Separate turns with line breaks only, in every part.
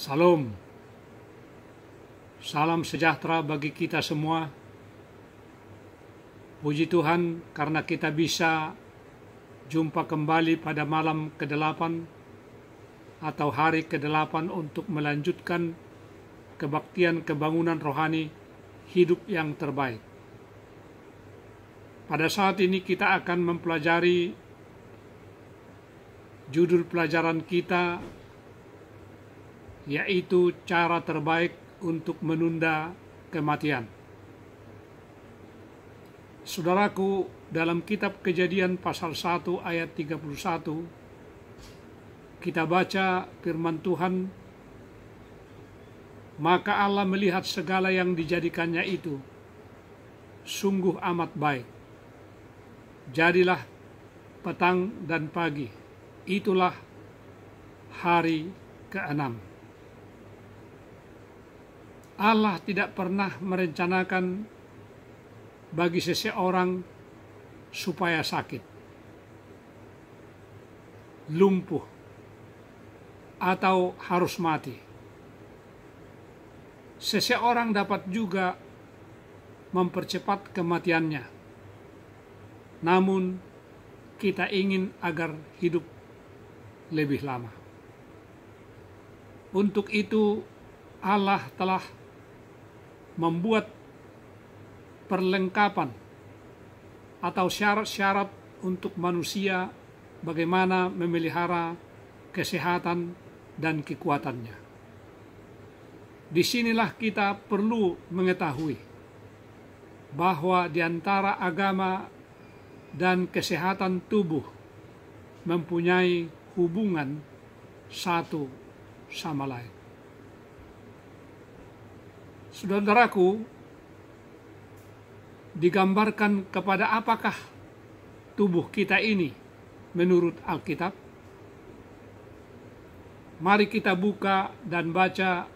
Salam, salam sejahtera bagi kita semua. Puji Tuhan karena kita bisa jumpa kembali pada malam ke-8 atau hari ke-8 untuk melanjutkan kebaktian kebangunan rohani hidup yang terbaik. Pada saat ini kita akan mempelajari judul pelajaran kita, yaitu cara terbaik untuk menunda kematian. Saudaraku, dalam kitab Kejadian pasal 1 ayat 31, kita baca firman Tuhan, "Maka Allah melihat segala yang dijadikannya itu, sungguh amat baik. Jadilah petang dan pagi, itulah hari ke-6. Allah tidak pernah merencanakan bagi seseorang supaya sakit, lumpuh, atau harus mati. Seseorang dapat juga mempercepat kematiannya, namun kita ingin agar hidup lebih lama. Untuk itu Allah telah membuat perlengkapan atau syarat-syarat untuk manusia bagaimana memelihara kesehatan dan kekuatannya. Disinilah kita perlu mengetahui bahwa di antara agama dan kesehatan tubuh mempunyai hubungan satu sama lain. Saudaraku, digambarkan kepada apakah tubuh kita ini menurut Alkitab? Mari kita buka dan baca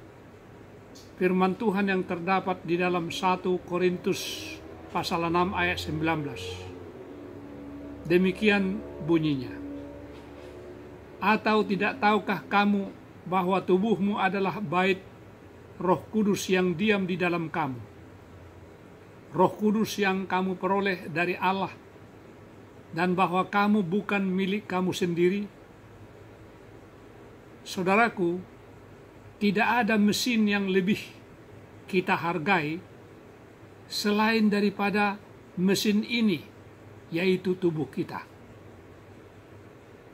firman Tuhan yang terdapat di dalam 1 Korintus pasal 6 ayat 19. Demikian bunyinya. Atau tidak tahukah kamu bahwa tubuhmu adalah bait Roh Kudus yang diam di dalam kamu, Roh Kudus yang kamu peroleh dari Allah, dan bahwa kamu bukan milik kamu sendiri? Saudaraku, tidak ada mesin yang lebih kita hargai selain daripada mesin ini, yaitu tubuh kita.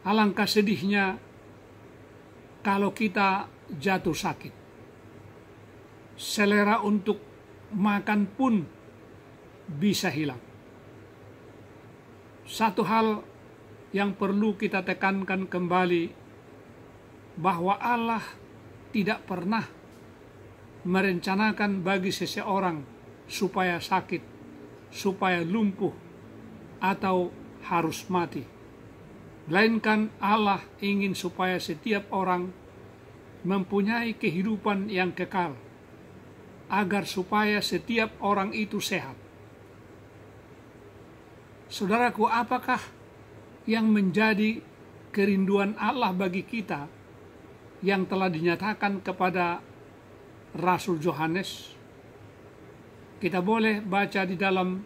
Alangkah sedihnya kalau kita jatuh sakit. Selera untuk makan pun bisa hilang. Satu hal yang perlu kita tekankan kembali, bahwa Allah tidak pernah merencanakan bagi seseorang supaya sakit, supaya lumpuh, atau harus mati. Melainkan Allah ingin supaya setiap orang mempunyai kehidupan yang kekal, agar supaya setiap orang itu sehat. Saudaraku, apakah yang menjadi kerinduan Allah bagi kita yang telah dinyatakan kepada Rasul Yohanes? Kita boleh baca di dalam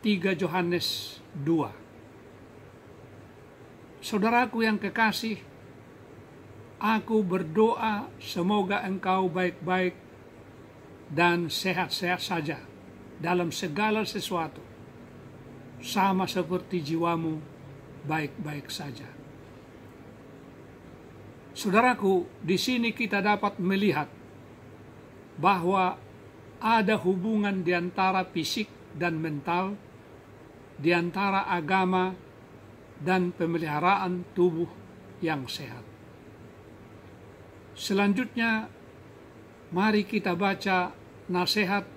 3 Yohanes 2. Saudaraku yang kekasih, aku berdoa semoga engkau baik-baik dan sehat-sehat saja dalam segala sesuatu, sama seperti jiwamu baik-baik saja. Saudaraku, di sini kita dapat melihat bahwa ada hubungan di antara fisik dan mental, di antara agama dan pemeliharaan tubuh yang sehat. Selanjutnya, mari kita baca nasihat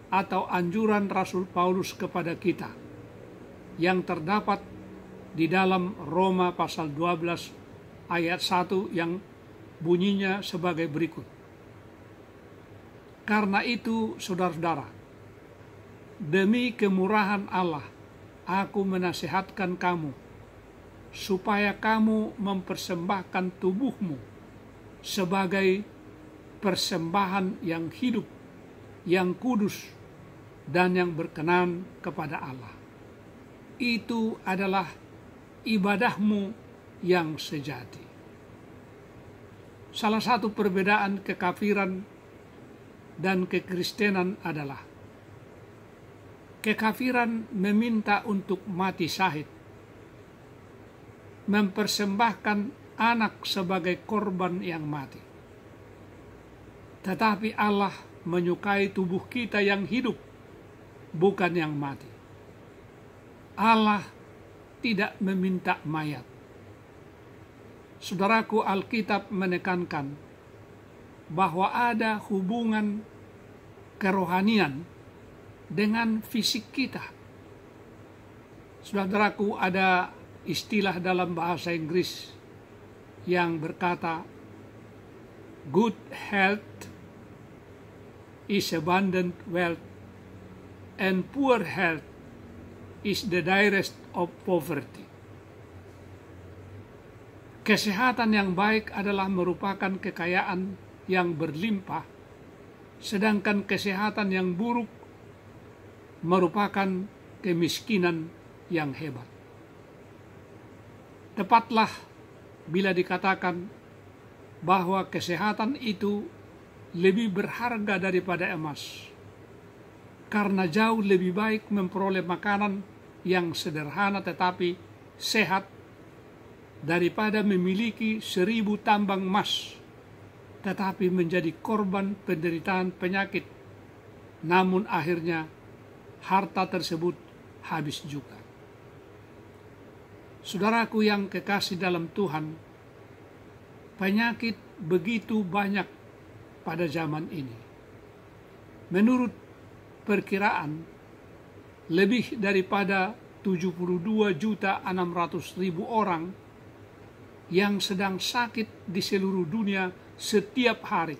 atau anjuran Rasul Paulus kepada kita yang terdapat di dalam Roma pasal 12 ayat 1 yang bunyinya sebagai berikut. Karena itu, saudara-saudara, demi kemurahan Allah, aku menasihatkan kamu supaya kamu mempersembahkan tubuhmu sebagai persembahan yang hidup, yang kudus, dan yang berkenan kepada Allah. Itu adalah ibadahmu yang sejati. Salah satu perbedaan kekafiran dan kekristenan adalah kekafiran meminta untuk mati syahid, mempersembahkan anak sebagai korban yang mati. Tetapi Allah menyukai tubuh kita yang hidup, bukan yang mati. Allah tidak meminta mayat. Saudaraku, Alkitab menekankan bahwa ada hubungan kerohanian dengan fisik kita. Saudaraku, ada istilah dalam bahasa Inggris yang berkata, good health is abundant wealth, and poor health is the direst of poverty. Kesehatan yang baik adalah merupakan kekayaan yang berlimpah, sedangkan kesehatan yang buruk merupakan kemiskinan yang hebat. Tepatlah bila dikatakan bahwa kesehatan itu lebih berharga daripada emas, karena jauh lebih baik memperoleh makanan yang sederhana tetapi sehat daripada memiliki 1000 tambang emas tetapi menjadi korban penderitaan penyakit, namun akhirnya harta tersebut habis juga. Saudaraku yang kekasih dalam Tuhan, penyakit begitu banyak pada zaman ini. Menurut perkiraan, lebih daripada 72.600.000 orang yang sedang sakit di seluruh dunia setiap hari,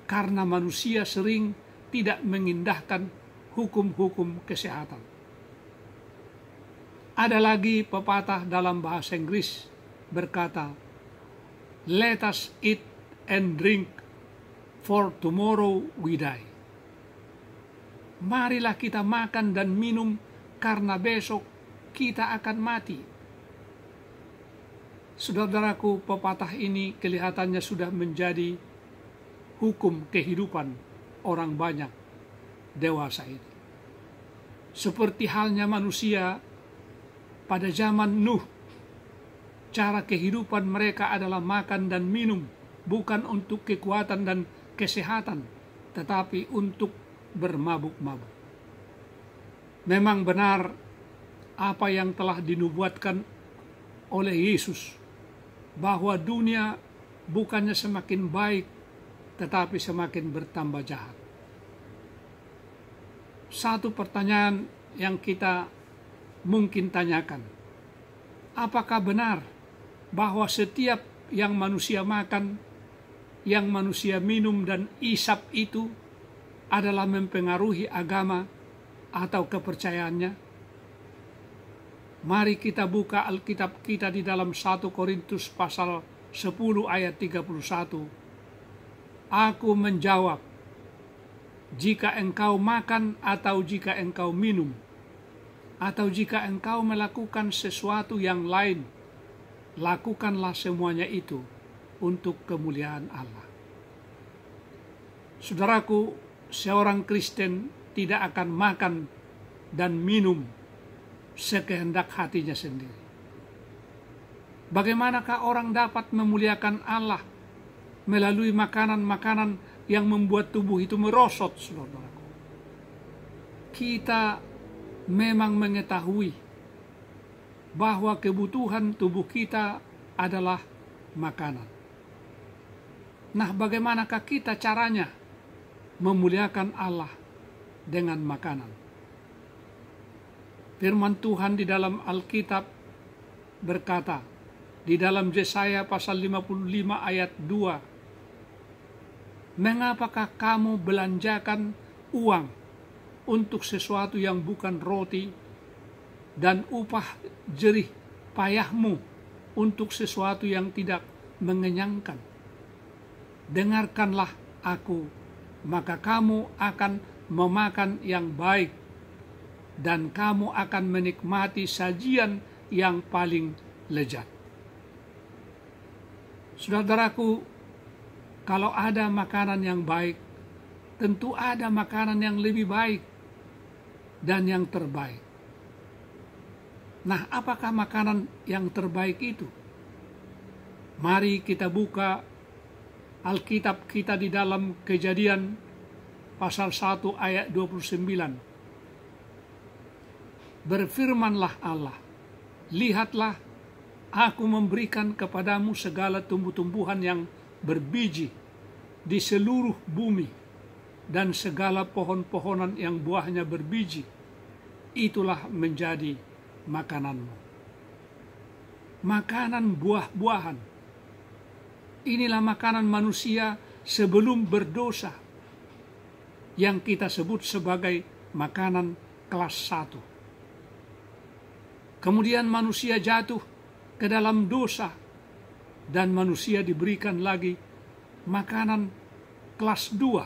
karena manusia sering tidak mengindahkan hukum-hukum kesehatan. Ada lagi pepatah dalam bahasa Inggris berkata, let us eat and drink, for tomorrow we die. Marilah kita makan dan minum, karena besok kita akan mati. Saudaraku, pepatah ini kelihatannya sudah menjadi hukum kehidupan orang banyak dewasa ini. Seperti halnya manusia pada zaman Nuh, cara kehidupan mereka adalah makan dan minum, bukan untuk kekuatan dan kesehatan, tetapi untuk bermabuk-mabuk. Memang benar apa yang telah dinubuatkan oleh Yesus, bahwa dunia bukannya semakin baik, tetapi semakin bertambah jahat. Satu pertanyaan yang kita mungkin tanyakan, apakah benar bahwa setiap yang manusia makan, yang manusia minum dan isap itu adalah mempengaruhi agama atau kepercayaannya? Mari kita buka Alkitab kita di dalam 1 Korintus pasal 10 ayat 31. Aku menjawab, jika engkau makan atau jika engkau minum, atau jika engkau melakukan sesuatu yang lain, lakukanlah semuanya itu untuk kemuliaan Allah. Saudaraku, seorang Kristen tidak akan makan dan minum sekehendak hatinya sendiri. Bagaimanakah orang dapat memuliakan Allah melalui makanan-makanan yang membuat tubuh itu merosot, saudaraku? Kita memang mengetahui bahwa kebutuhan tubuh kita adalah makanan. Nah, bagaimanakah kita caranya memuliakan Allah dengan makanan? Firman Tuhan di dalam Alkitab berkata, di dalam Yesaya pasal 55 ayat 2, mengapakah kamu belanjakan uang untuk sesuatu yang bukan roti, dan upah jerih payahmu untuk sesuatu yang tidak mengenyangkan? dengarkanlah aku, maka kamu akan memakan yang baik, dan kamu akan menikmati sajian yang paling lezat. Saudaraku, kalau ada makanan yang baik, tentu ada makanan yang lebih baik dan yang terbaik. Nah, apakah makanan yang terbaik itu? Mari kita buka Alkitab kita di dalam Kejadian pasal 1 ayat 29. Berfirmanlah Allah, lihatlah, aku memberikan kepadamu segala tumbuh-tumbuhan yang berbiji di seluruh bumi, dan segala pohon-pohonan yang buahnya berbiji, itulah menjadi makananmu. Makanan buah-buahan, inilah makanan manusia sebelum berdosa, yang kita sebut sebagai makanan kelas 1. Kemudian manusia jatuh ke dalam dosa, dan manusia diberikan lagi makanan kelas 2.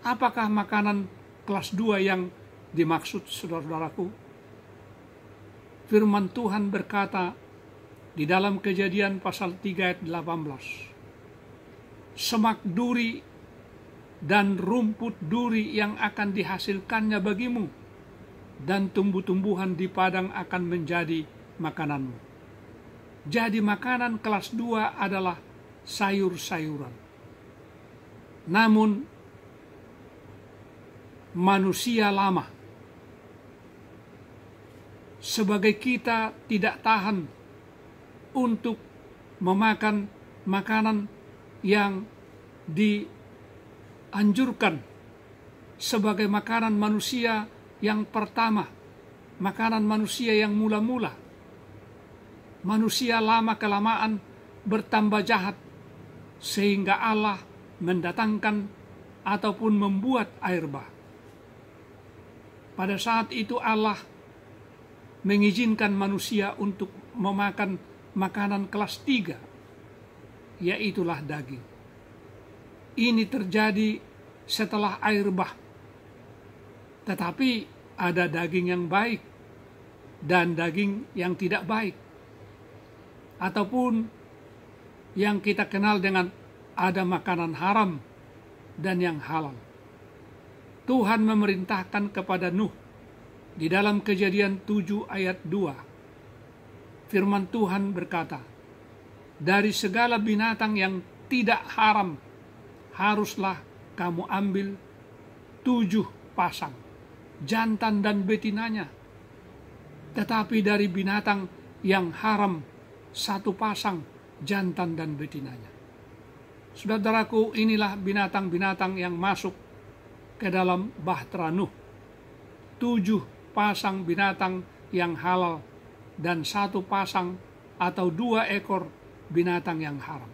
Apakah makanan kelas 2 yang dimaksud, saudara-saudaraku? Firman Tuhan berkata di dalam Kejadian pasal 3 ayat 18, semak duri dan rumput duri yang akan dihasilkannya bagimu, dan tumbuh-tumbuhan di padang akan menjadi makananmu. Jadi makanan kelas 2 adalah sayur-sayuran. Namun manusia lama, sebagai kita tidak tahan untuk memakan makanan yang dianjurkan sebagai makanan manusia yang pertama, makanan manusia yang mula-mula. Manusia lama-kelamaan bertambah jahat, sehingga Allah mendatangkan ataupun membuat air bah. Pada saat itu Allah mengizinkan manusia untuk memakan makanan kelas 3, yaitulah daging. Ini terjadi setelah air bah. Tetapi ada daging yang baik dan daging yang tidak baik, ataupun yang kita kenal dengan ada makanan haram dan yang halal. Tuhan memerintahkan kepada Nuh di dalam Kejadian 7 ayat 2. Firman Tuhan berkata, dari segala binatang yang tidak haram haruslah kamu ambil 7 pasang, jantan dan betinanya. Tetapi dari binatang yang haram 1 pasang, jantan dan betinanya. Saudaraku, inilah binatang-binatang yang masuk ke dalam bahtera Nuh. 7 pasang binatang yang halal dan 1 pasang atau 2 ekor binatang yang haram.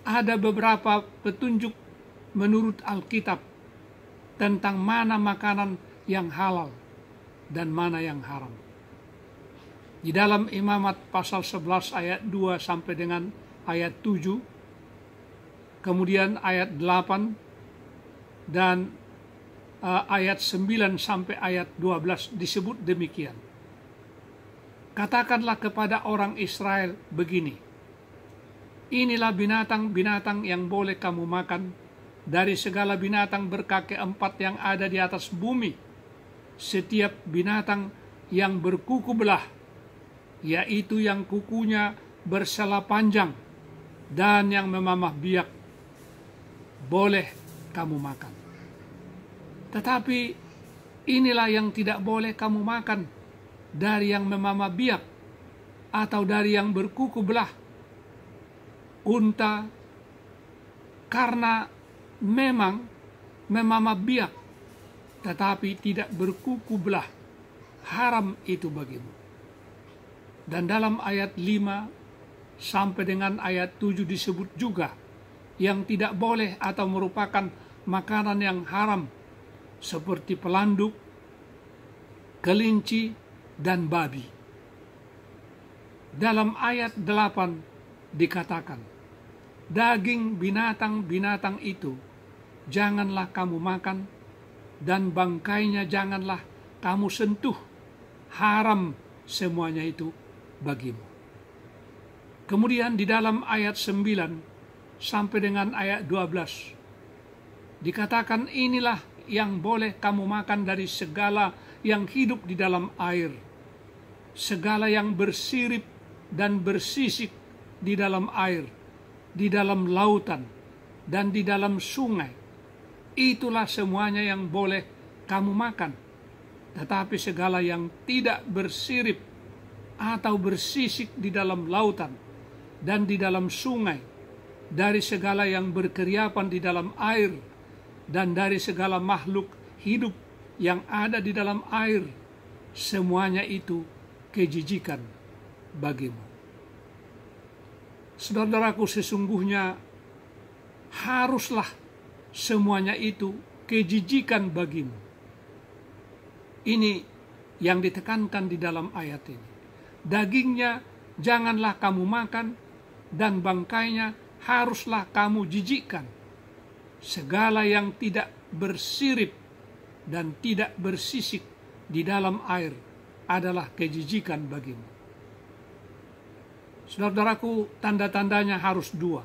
Ada beberapa petunjuk menurut Alkitab tentang mana makanan yang halal dan mana yang haram. Di dalam Imamat pasal 11 ayat 2 sampai dengan ayat 7, kemudian ayat 8 dan ayat 9 sampai ayat 12 disebut demikian. Katakanlah kepada orang Israel begini, inilah binatang-binatang yang boleh kamu makan dari segala binatang berkaki 4 yang ada di atas bumi. Setiap binatang yang berkuku belah, yaitu yang kukunya bersela panjang dan yang memamah biak, boleh kamu makan. Tetapi inilah yang tidak boleh kamu makan, dari yang memamah biak atau dari yang berkuku belah, unta, karena memang memamah biak tetapi tidak berkuku belah, haram itu bagimu. Dan dalam ayat 5 sampai dengan ayat 7 disebut juga yang tidak boleh atau merupakan makanan yang haram, seperti pelanduk, kelinci, dan babi. Dalam ayat 8 dikatakan, daging binatang-binatang itu janganlah kamu makan, dan bangkainya janganlah kamu sentuh. Haram semuanya itu bagimu. Kemudian di dalam ayat 9 sampai dengan ayat 12 dikatakan, inilah yang boleh kamu makan dari segala yang hidup di dalam air, segala yang bersirip dan bersisik di dalam air, di dalam lautan, dan di dalam sungai. Itulah semuanya yang boleh kamu makan. Tetapi segala yang tidak bersirip atau bersisik di dalam lautan dan di dalam sungai, dari segala yang berkeriapan di dalam air, dan dari segala makhluk hidup yang ada di dalam air, semuanya itu kejijikan bagimu. Saudaraku, sesungguhnya haruslah semuanya itu kejijikan bagimu. Ini yang ditekankan di dalam ayat ini. Dagingnya janganlah kamu makan, dan bangkainya haruslah kamu jijikkan. Segala yang tidak bersirip dan tidak bersisik di dalam air adalah kejijikan bagimu. Saudaraku, tanda-tandanya harus dua,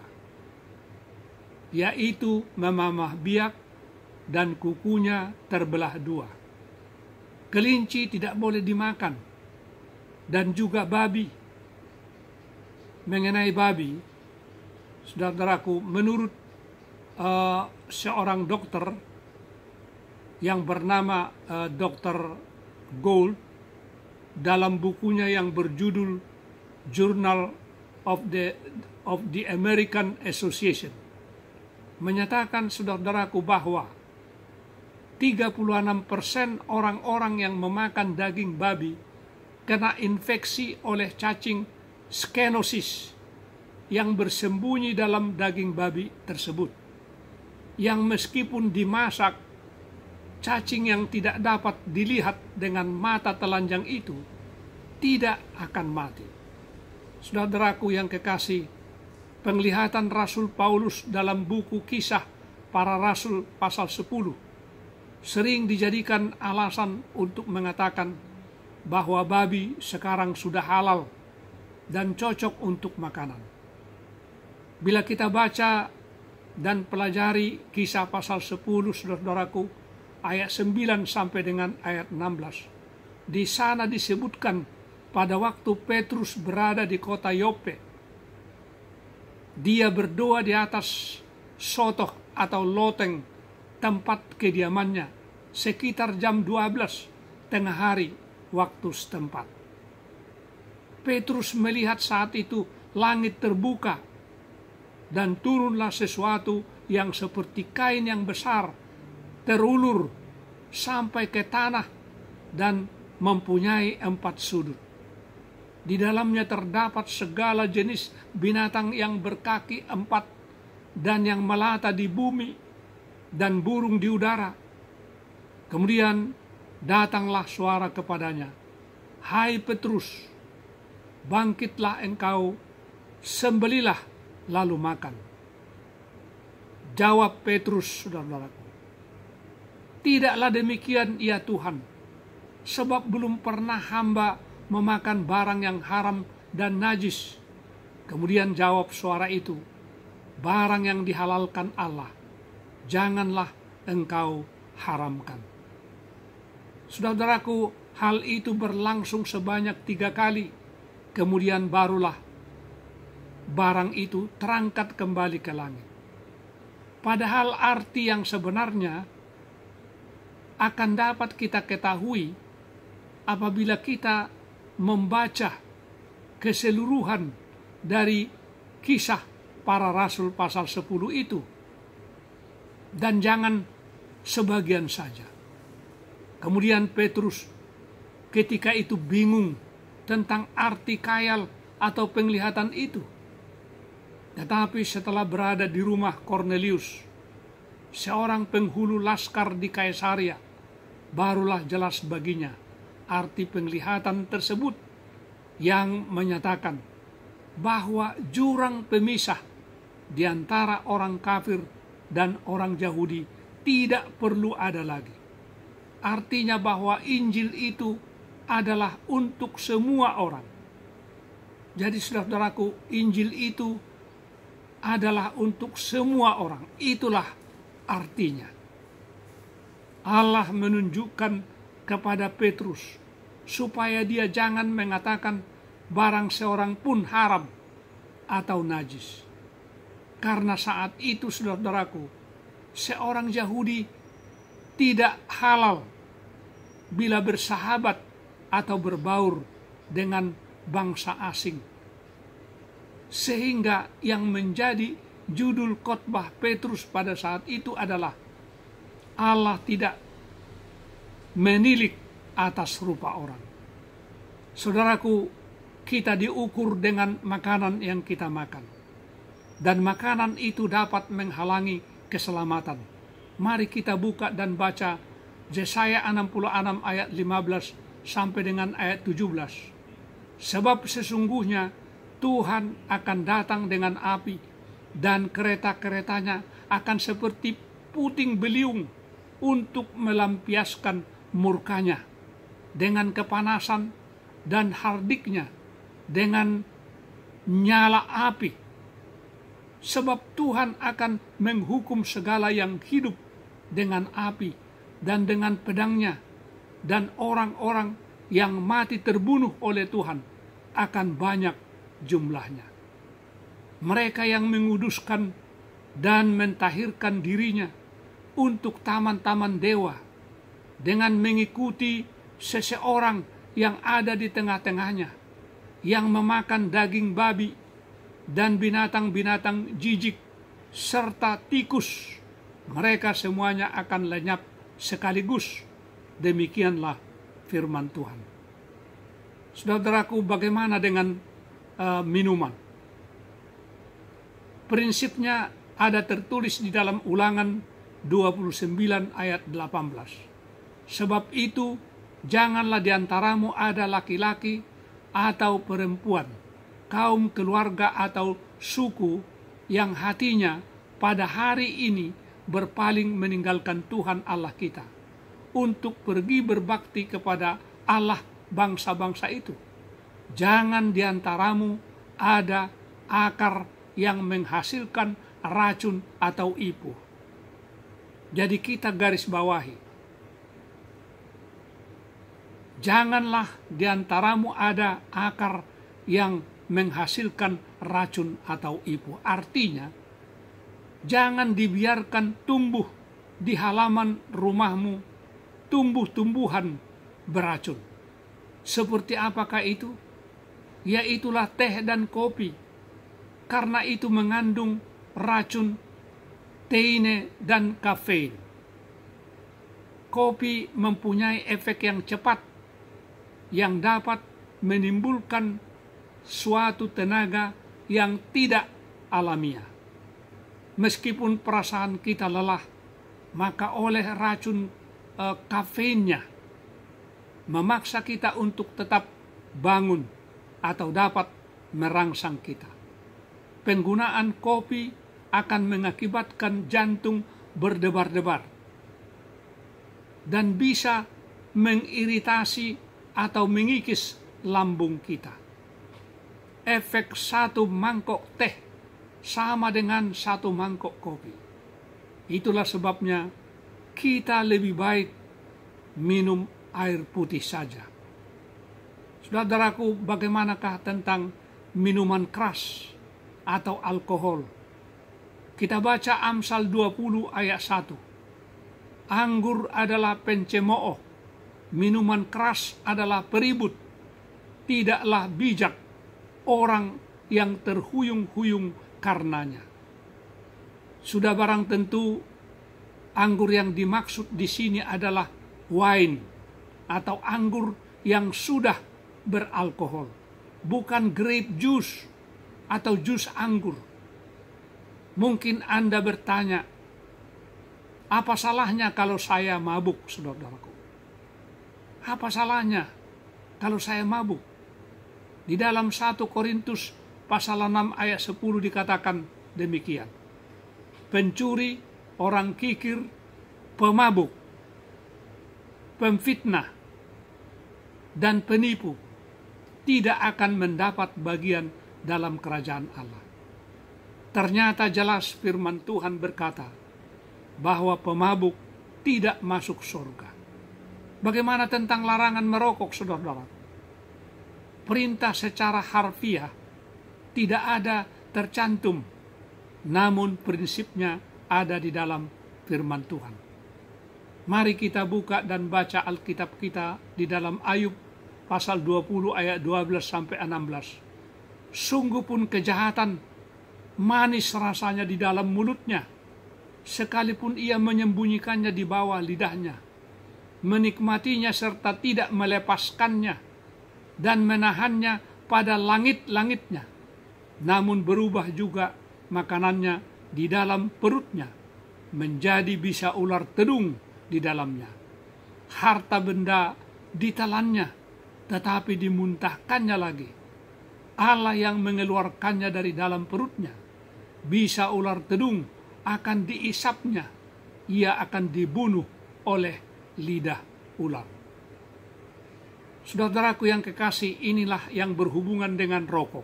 yaitu memamah biak dan kukunya terbelah dua. Kelinci tidak boleh dimakan, dan juga babi. Mengenai babi, saudaraku, menurut seorang dokter yang bernama Dr. Gould, dalam bukunya yang berjudul Journal of the American Association, menyatakan, saudaraku, bahwa 36% orang-orang yang memakan daging babi kena infeksi oleh cacing skenosis yang bersembunyi dalam daging babi tersebut, yang meskipun dimasak, cacing yang tidak dapat dilihat dengan mata telanjang itu tidak akan mati. Saudaraku yang kekasih, penglihatan Rasul Paulus dalam buku Kisah Para Rasul pasal 10 sering dijadikan alasan untuk mengatakan bahwa babi sekarang sudah halal dan cocok untuk makanan. Bila kita baca dan pelajari Kisah pasal 10, saudaraku, ayat 9 sampai dengan ayat 16, di sana disebutkan pada waktu Petrus berada di kota Yope, dia berdoa di atas sotoh atau loteng tempat kediamannya sekitar jam 12 tengah hari waktu setempat. Petrus melihat saat itu langit terbuka dan turunlah sesuatu yang seperti kain yang besar terulur sampai ke tanah dan mempunyai 4 sudut. Di dalamnya terdapat segala jenis binatang yang berkaki 4 dan yang melata di bumi dan burung di udara. Kemudian datanglah suara kepadanya, "Hai Petrus, bangkitlah engkau, sembelilah lalu makan." Jawab Petrus, saudara-saudaraku, "Tidaklah demikian ya Tuhan, sebab belum pernah hamba memakan barang yang haram dan najis." Kemudian jawab suara itu, "Barang yang dihalalkan Allah, janganlah engkau haramkan." Saudaraku, hal itu berlangsung sebanyak 3 kali. Kemudian barulah barang itu terangkat kembali ke langit. Padahal arti yang sebenarnya akan dapat kita ketahui apabila kita membaca keseluruhan dari Kisah Para Rasul pasal 10 itu, dan jangan sebagian saja. Kemudian Petrus ketika itu bingung tentang arti khayal atau penglihatan itu. Tetapi setelah berada di rumah Kornelius, seorang penghulu laskar di Kaisarea, barulah jelas baginya arti penglihatan tersebut yang menyatakan bahwa jurang pemisah di antara orang kafir dan orang Yahudi tidak perlu ada lagi. Artinya bahwa Injil itu adalah untuk semua orang. Jadi saudaraku, Injil itu adalah untuk semua orang. Itulah artinya. Allah menunjukkan kepada Petrus supaya dia jangan mengatakan barang seorang pun haram atau najis. Karena saat itu saudaraku, seorang Yahudi tidak halal bila bersahabat atau berbaur dengan bangsa asing. Sehingga yang menjadi judul khotbah Petrus pada saat itu adalah Allah tidak menilik atas rupa orang. Saudaraku, kita diukur dengan makanan yang kita makan. Dan makanan itu dapat menghalangi keselamatan. Mari kita buka dan baca Yesaya 66 ayat 15 sampai dengan ayat 17. Sebab sesungguhnya Tuhan akan datang dengan api, dan kereta-keretanya akan seperti puting beliung untuk melampiaskan murkanya dengan kepanasan, dan hardiknya dengan nyala api. Sebab Tuhan akan menghukum segala yang hidup dengan api dan dengan pedangnya, dan orang-orang yang mati terbunuh oleh Tuhan akan banyak jumlahnya. Mereka yang menguduskan dan mentahirkan dirinya untuk taman-taman dewa dengan mengikuti seseorang yang ada di tengah-tengahnya, yang memakan daging babi dan binatang-binatang jijik serta tikus, mereka semuanya akan lenyap sekaligus. Demikianlah firman Tuhan. Saudaraku, bagaimana dengan minuman? Prinsipnya ada tertulis di dalam Ulangan 29 ayat 18. Sebab itu janganlah di antaramu ada laki-laki atau perempuan, kaum keluarga atau suku yang hatinya pada hari ini berpaling meninggalkan Tuhan Allah kita untuk pergi berbakti kepada Allah bangsa-bangsa itu. Jangan di antaramu ada akar yang menghasilkan racun atau ipuh. Jadi kita garis bawahi, janganlah di antaramu ada akar yang menghasilkan racun atau ipuh. Artinya, jangan dibiarkan tumbuh di halaman rumahmu tumbuh-tumbuhan beracun. Seperti apakah itu? Yaitulah teh dan kopi. Karena itu mengandung racun teine dan kafein. Kopi mempunyai efek yang cepat yang dapat menimbulkan suatu tenaga yang tidak alamiah. Meskipun perasaan kita lelah, maka oleh racun kafeinnya memaksa kita untuk tetap bangun atau dapat merangsang kita. Penggunaan kopi akan mengakibatkan jantung berdebar-debar dan bisa mengiritasi atau mengikis lambung kita. Efek satu mangkok teh sama dengan satu mangkok kopi. Itulah sebabnya kita lebih baik minum air putih saja. Saudaraku, bagaimanakah tentang minuman keras atau alkohol? Kita baca Amsal 20 ayat 1. Anggur adalah pencemooh, minuman keras adalah peribut. Tidaklah bijak orang yang terhuyung-huyung karenanya. Sudah barang tentu anggur yang dimaksud di sini adalah wine atau anggur yang sudah beralkohol, bukan grape juice atau jus anggur. Mungkin Anda bertanya, apa salahnya kalau saya mabuk, saudaraku? Apa salahnya kalau saya mabuk? Di dalam 1 Korintus pasal 6 ayat 10 dikatakan, demikian. Pencuri, orang kikir, pemabuk, pemfitnah, dan penipu tidak akan mendapat bagian dalam kerajaan Allah. Ternyata jelas firman Tuhan berkata bahwa pemabuk tidak masuk surga. Bagaimana tentang larangan merokok, saudara-saudara? Perintah secara harfiah tidak ada tercantum, namun prinsipnya ada di dalam firman Tuhan. Mari kita buka dan baca Alkitab kita di dalam Ayub pasal 20 ayat 12 sampai 16. Sungguh pun kejahatan manis rasanya di dalam mulutnya, sekalipun ia menyembunyikannya di bawah lidahnya, menikmatinya serta tidak melepaskannya, dan menahannya pada langit-langitnya. Namun berubah juga makanannya di dalam perutnya, menjadi bisa ular tedung di dalamnya. Harta benda ditelannya, tetapi dimuntahkannya lagi. Allah yang mengeluarkannya dari dalam perutnya, bisa ular tedung akan diisapnya, ia akan dibunuh oleh lidah ular. Saudaraku yang kekasih, inilah yang berhubungan dengan rokok.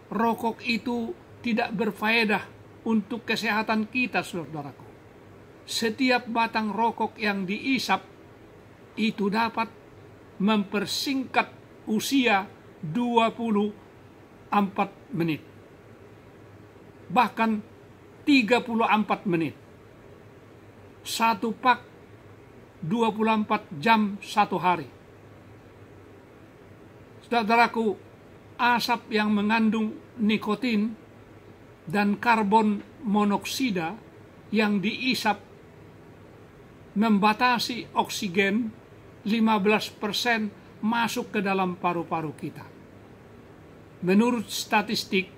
Rokok itu tidak berfaedah untuk kesehatan kita, saudaraku. Setiap batang rokok yang diisap itu dapat mempersingkat usia 24 menit. Bahkan 34 menit. Satu pak 24 jam satu hari. Saudaraku, asap yang mengandung nikotin dan karbon monoksida yang diisap membatasi oksigen 15% masuk ke dalam paru-paru kita. Menurut statistik,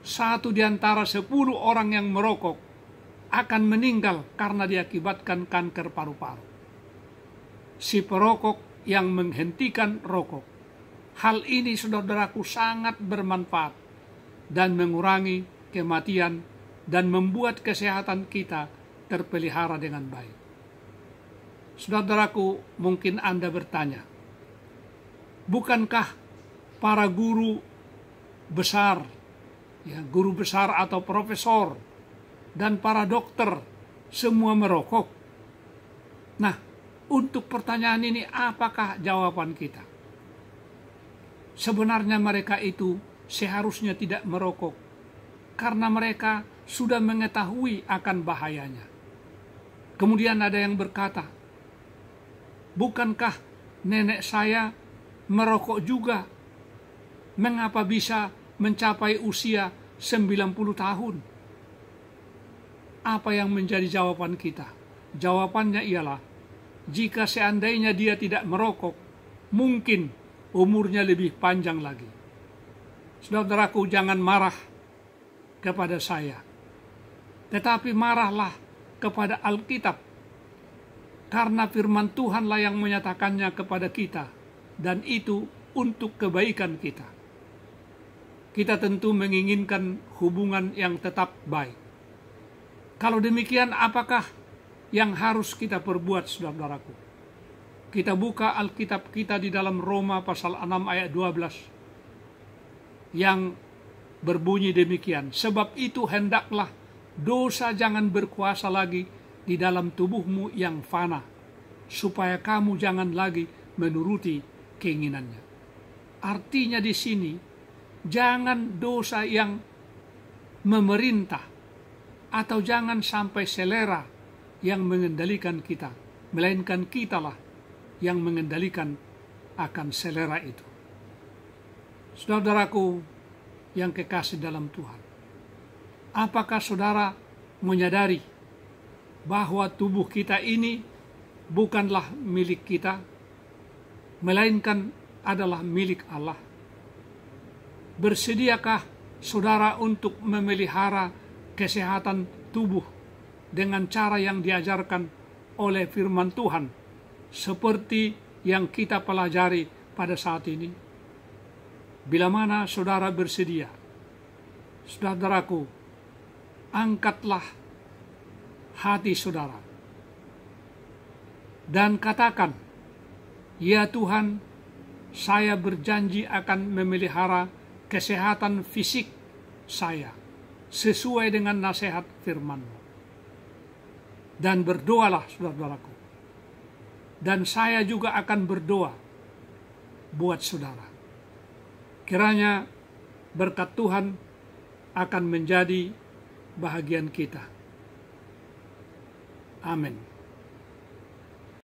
1 di antara 10 orang yang merokok akan meninggal karena diakibatkan kanker paru-paru. Si perokok yang menghentikan rokok. Hal ini, saudaraku, sangat bermanfaat dan mengurangi kematian dan membuat kesehatan kita terpelihara dengan baik. Saudaraku, mungkin Anda bertanya, bukankah para guru besar, guru besar atau profesor, dan para dokter semua merokok? Nah, untuk pertanyaan ini apakah jawaban kita? Sebenarnya mereka itu seharusnya tidak merokok, karena mereka sudah mengetahui akan bahayanya. Kemudian ada yang berkata, bukankah nenek saya merokok juga? Mengapa bisa mencapai usia 90 tahun? Apa yang menjadi jawaban kita? Jawabannya ialah, jika seandainya dia tidak merokok, mungkin umurnya lebih panjang lagi. Saudaraku, jangan marah kepada saya, tetapi marahlah kepada Alkitab, karena firman Tuhanlah yang menyatakannya kepada kita, dan itu untuk kebaikan kita. Kita tentu menginginkan hubungan yang tetap baik. Kalau demikian, apakah yang harus kita perbuat, saudaraku? Kita buka Alkitab kita di dalam Roma pasal 6 ayat 12 yang berbunyi demikian, sebab itu hendaklah dosa jangan berkuasa lagi di dalam tubuhmu yang fana, supaya kamu jangan lagi menuruti keinginannya. Artinya di sini, jangan dosa yang memerintah, atau jangan sampai selera yang mengendalikan kita, melainkan kitalah yang mengendalikan akan selera itu. Saudaraku yang kekasih dalam Tuhan, apakah saudara menyadari bahwa tubuh kita ini bukanlah milik kita, melainkan adalah milik Allah? Bersediakah saudara untuk memelihara kesehatan tubuh dengan cara yang diajarkan oleh firman Tuhan, seperti yang kita pelajari pada saat ini? Bila mana saudara bersedia, Saudaraku, angkatlah hati saudara dan katakan, "Ya Tuhan, saya berjanji akan memelihara kesehatan fisik saya sesuai dengan nasihat firman-Mu." Dan berdoalah saudara-saudaraku. Dan saya juga akan berdoa buat saudara. Kiranya berkat Tuhan akan menjadi bahagian kita. Amin.